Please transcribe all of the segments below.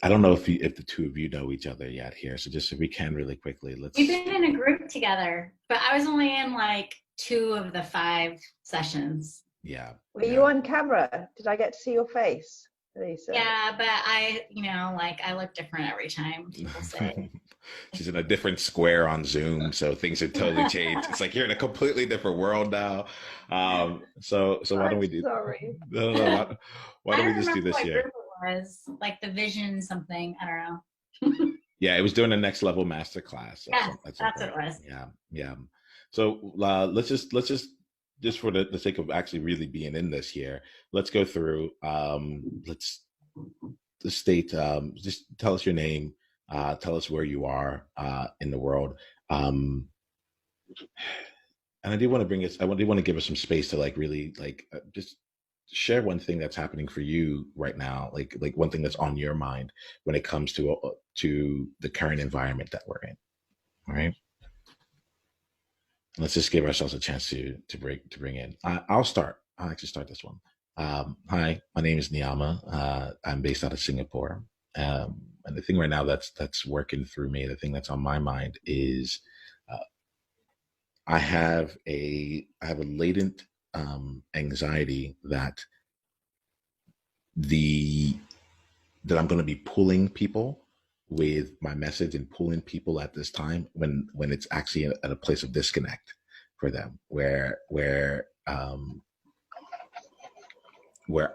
I don't know if the two of you know each other yet here. So just if we can really quickly, We've let's, been in a group together, but I was only in like two of the five sessions. yeah, Were you yeah. on camera? Did I get to see your face, Lisa? Yeah, but like I look different every time, people say. She's in a different square on Zoom, so things have totally changed. It's like you're in a completely different world now. So why don't I'm we do? sorry. No, no, no. Why I don't we don't just do remember this what group here? it was, like the vision something. I don't know. Yeah, it was doing a next level master class Yes, at some that's what point. it was. Yeah, yeah. So let's just for the sake of actually really being in this here, let's go through. Let's state. Just tell us your name. Tell us where you are in the world. Um, and I do want to bring us. Do want to give us some space to like really like just share one thing that's happening for you right now, like one thing that's on your mind when it comes to the current environment that we're in. All right. Let's just give ourselves a chance to bring in. I'll start. I'll actually start this one. Hi, my name is Niyama. I'm based out of Singapore. And the thing right now that's working through me, the thing that's on my mind is uh, I have a latent anxiety the that I'm going to be pulling people with my message and pulling people at this time when it's actually at a place of disconnect for them where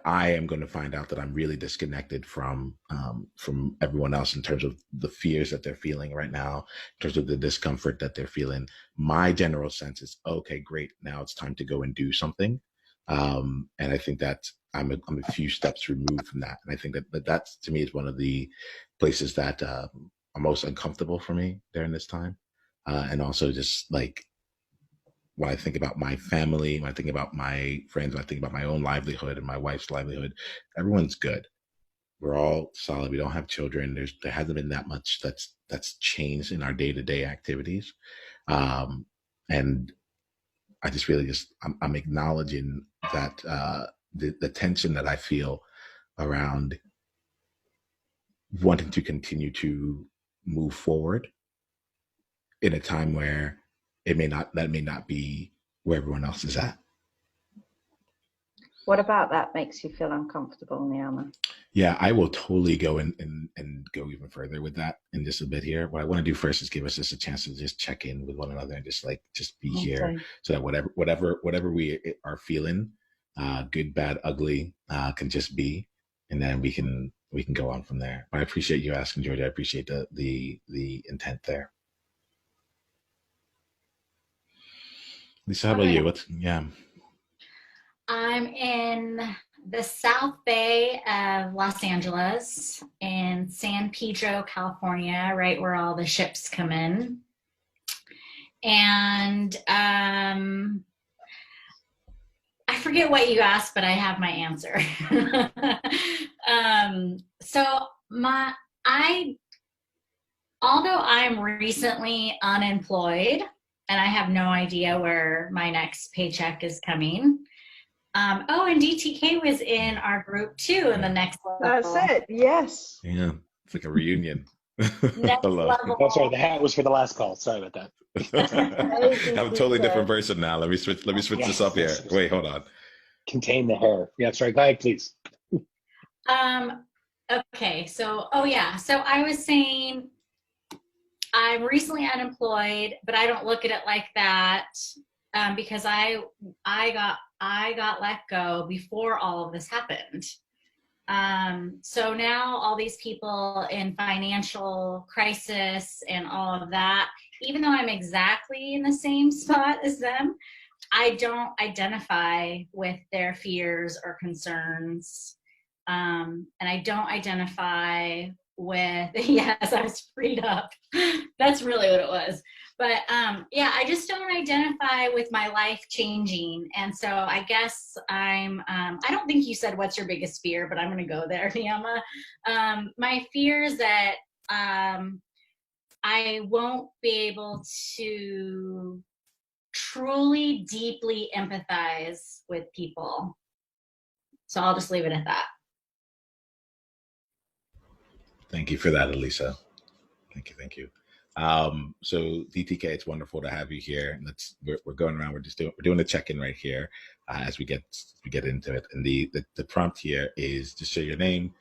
I am going to find out that I'm really disconnected from everyone else in terms of the fears that they're feeling right now, in terms of the discomfort that they're feeling. My general sense is, okay, great, now it's time to go and do something. And I think that I'm a few steps removed from that, and I think that to me is one of the places that are most uncomfortable for me during this time, and also just like when I think about my family, when I think about my friends, when I think about my own livelihood and my wife's livelihood, everyone's good. We're all solid. We don't have children. There hasn't been that much that's changed in our day to day activities, um, and I just really I'm acknowledging that the tension that I feel around wanting to continue to move forward in a time where that may not be where everyone else is at. What about that makes you feel uncomfortable, Niyama? Yeah, I will totally go and go even further with that in just a bit here. What I want to do first is give us just a chance to just check in with one another and just be here, Okay. so that whatever we are feeling, good, bad, ugly, can just be, and then we can go on from there. But I appreciate you asking, Georgia. I appreciate the intent there. Lisa, how about Okay. you? Yeah. I'm in the South Bay of Los Angeles in San Pedro, California, right where all the ships come in. And I forget what you asked, but I have my answer. So I, although I'm recently unemployed and I have no idea where my next paycheck is coming. Oh, and DTK was in our group too in the Yeah. next That's level. it. Yes. Yeah. It's like a reunion. I Next love it. Oh, sorry, level. the hat was for the last call. Sorry about that. Hey, I'm a totally different DTK. person now. Let me switch this up Yes, here. yes, yes. Wait, hold on. Contain the hair. Yeah, sorry. Go ahead, please. Um, okay, so oh yeah, so I was saying I'm recently unemployed, but I don't look at it like that because I got let go before all of this happened. So now all these people in financial crisis and all of that, even though I'm exactly in the same spot as them, I don't identify with their fears or concerns. And I don't identify with, yes, I was freed up. That's really what it was. But yeah, I just don't identify with my life changing. And so I guess I don't think you said what's your biggest fear, but I'm going to go there, Niyama. My fear is that I won't be able to truly, deeply empathize with people. So I'll just leave it at that. Thank you for that, Elisa. Thank you. Thank you. So DTK, it's wonderful to have you here. And we're going around. We're doing a check-in right here as we get into it. And the prompt here is to share your name,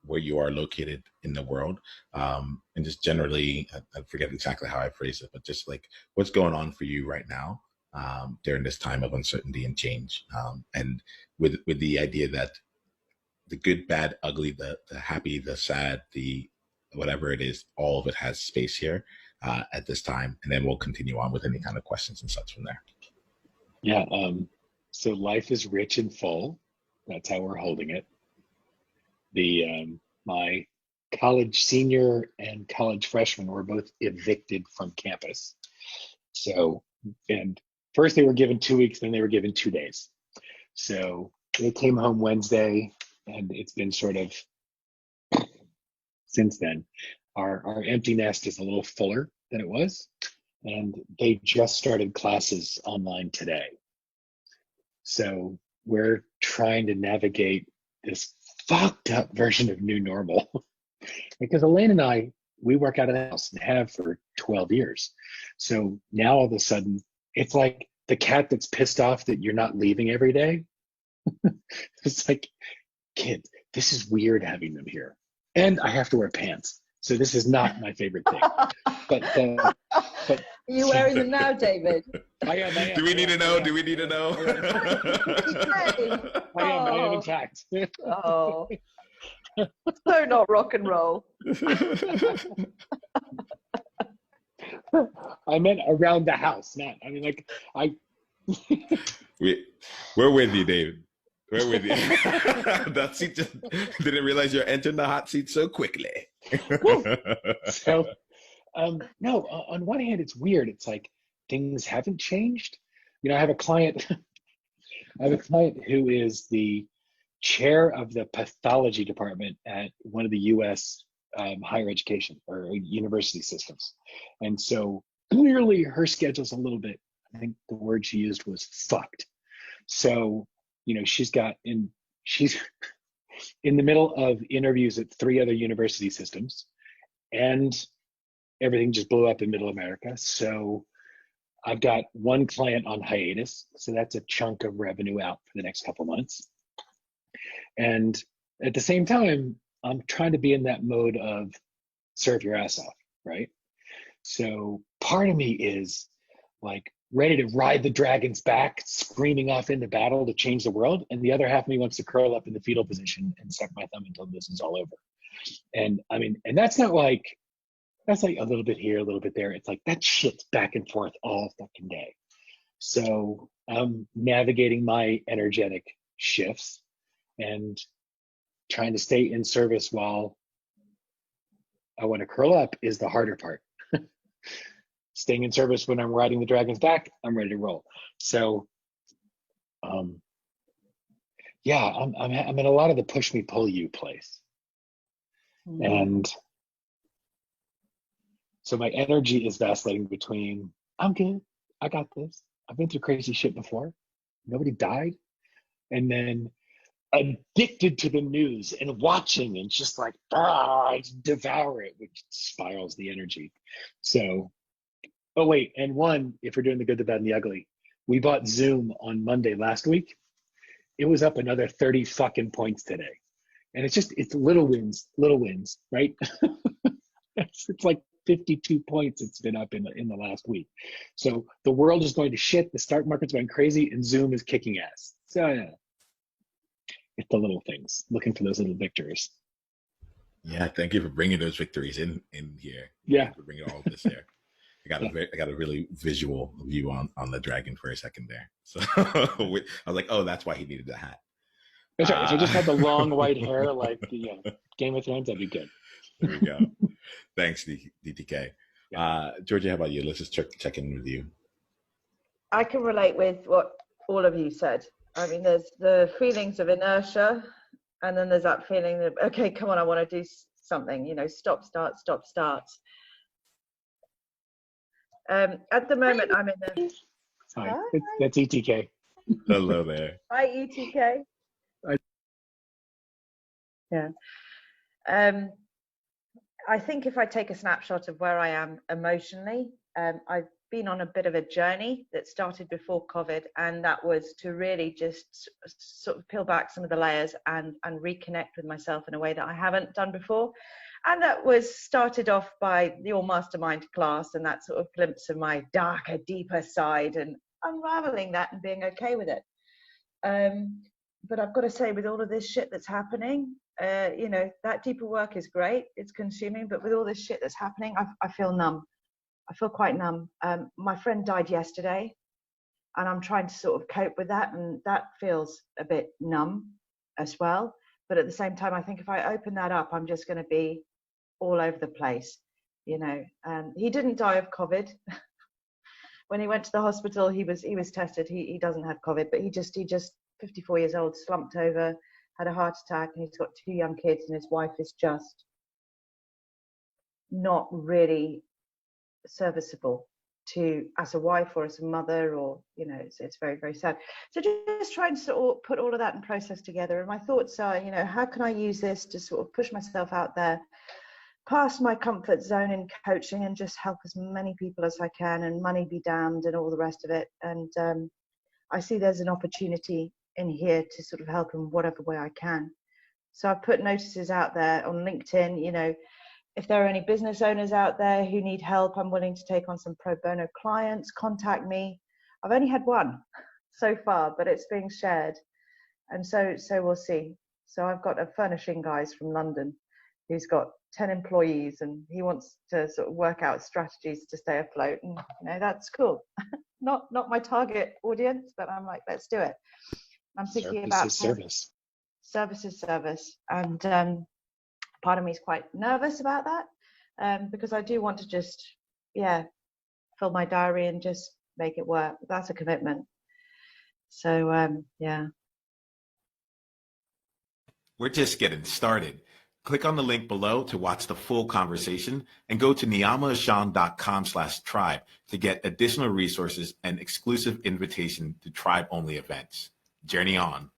where you are located in the world, and just generally, I forget exactly how I phrase it, but just like what's going on for you right now during this time of uncertainty and change, and with the idea that the good, bad, ugly, the happy, the sad, the whatever it is, all of it has space here at this time. And then we'll continue on with any kind of questions and such from there. Yeah. So life is rich and full. That's how we're holding it. My college senior and college freshman were both evicted from campus. So, and first they were given 2 weeks, then they were given 2 days. So they came home Wednesday, and it's been sort of since then. Our empty nest is a little fuller than it was, and they just started classes online today. So we're trying to navigate this fucked up version of new normal because Elaine and I, we work out of the house and have for 12 years. So now all of a sudden, it's like the cat that's pissed off that you're not leaving every day. It's like, kid, this is weird having them here. And I have to wear pants. So this is not my favorite thing. But Are you wearing them now, David? I am. Do we need to know? Do we need to know? I am, in fact. Oh, so not rock and roll. I meant around the house, not. I mean, like We're with you, David. We're with you. That seat just didn't realize you're entering the hot seat so quickly. So, no. On one hand, it's weird. It's like things haven't changed. You know, I have a client. I have a client who is the chair of the pathology department at one of the U.S. Higher education or university systems, and so clearly her schedule's a little bit. I think the word she used was fucked. So, you know, she's in the middle of interviews at 3 other university systems, and everything just blew up in middle America. So I've got one client on hiatus. So that's a chunk of revenue out for the next couple months. And at the same time, I'm trying to be in that mode of serve your ass off, right? So part of me is like ready to ride the dragon's back, screaming off into battle to change the world. And the other half of me wants to curl up in the fetal position and suck my thumb until this is all over. And I mean, and that's like a little bit here, a little bit there. It's like that shit's back and forth all fucking day. So I'm navigating my energetic shifts and trying to stay in service while I want to curl up is the harder part. Staying in service when I'm riding the dragon's back, I'm ready to roll. So, yeah, I'm in a lot of the push me pull you place, and so my energy is vacillating between I'm good, I got this, I've been through crazy shit before, nobody died, and then addicted to the news and watching and just like I devour it, which spirals the energy. So. Oh, wait, and one, if we're doing the good, the bad, and the ugly, we bought Zoom on Monday last week. It was up another 30 fucking points today. And it's little wins, right? It's like 52 points it's been up in the last week. So the world is going to shit, the stock market's going crazy, and Zoom is kicking ass. So yeah, it's the little things, looking for those little victories. Yeah, thank you for bringing those victories in here. Yeah. For bringing all of this here. I got a really visual view on the dragon for a second there. So I was like, oh, that's why he needed the hat. That's right. If I just had the long white hair like the Game of Thrones, that'd be good. There we go. Thanks, DTK. Georgia, how about you? Let's just check in with you. I can relate with what all of you said. I mean, there's the feelings of inertia, and then there's that feeling of, okay, come on, I want to do something, you know, stop, start. At the moment, I'm in a... Hi, that's ETK. Hello there. Hi, ETK. Yeah. I think if I take a snapshot of where I am emotionally, I've been on a bit of a journey that started before COVID, and that was to really just sort of peel back some of the layers and reconnect with myself in a way that I haven't done before. And that was started off by your mastermind class and that sort of glimpse of my darker, deeper side and unraveling that and being okay with it. But I've got to say, with all of this shit that's happening, you know, that deeper work is great. It's consuming, but with all this shit that's happening, I feel numb. I feel quite numb. My friend died yesterday, and I'm trying to sort of cope with that, and that feels a bit numb as well. But at the same time, I think if I open that up, I'm just going to be all over the place, you know. He didn't die of COVID. When he went to the hospital, he was tested. He doesn't have COVID, but he just 54 years old, slumped over, had a heart attack, and he's got 2 young kids, and his wife is just not really serviceable to as a wife or as a mother, or you know, it's very, very sad. So just trying to sort of put all of that in process together. And my thoughts are, you know, how can I use this to sort of push myself out there past my comfort zone in coaching and just help as many people as I can, and money be damned and all the rest of it. And I see there's an opportunity in here to sort of help in whatever way I can. So I've put notices out there on LinkedIn, you know, if there are any business owners out there who need help, I'm willing to take on some pro bono clients, contact me. I've only had one so far, but it's being shared. And so we'll see. So I've got a furnishing guys from London who's got 10 employees, and he wants to sort of work out strategies to stay afloat. And, you know, that's cool. Not my target audience, but I'm like, let's do it. I'm thinking about service. Service is service. And part of me is quite nervous about that, because I do want to just, fill my diary and just make it work. That's a commitment. So, yeah. We're just getting started. Click on the link below to watch the full conversation and go to niyamashan.com/tribe to get additional resources and exclusive invitation to tribe-only events. Journey on.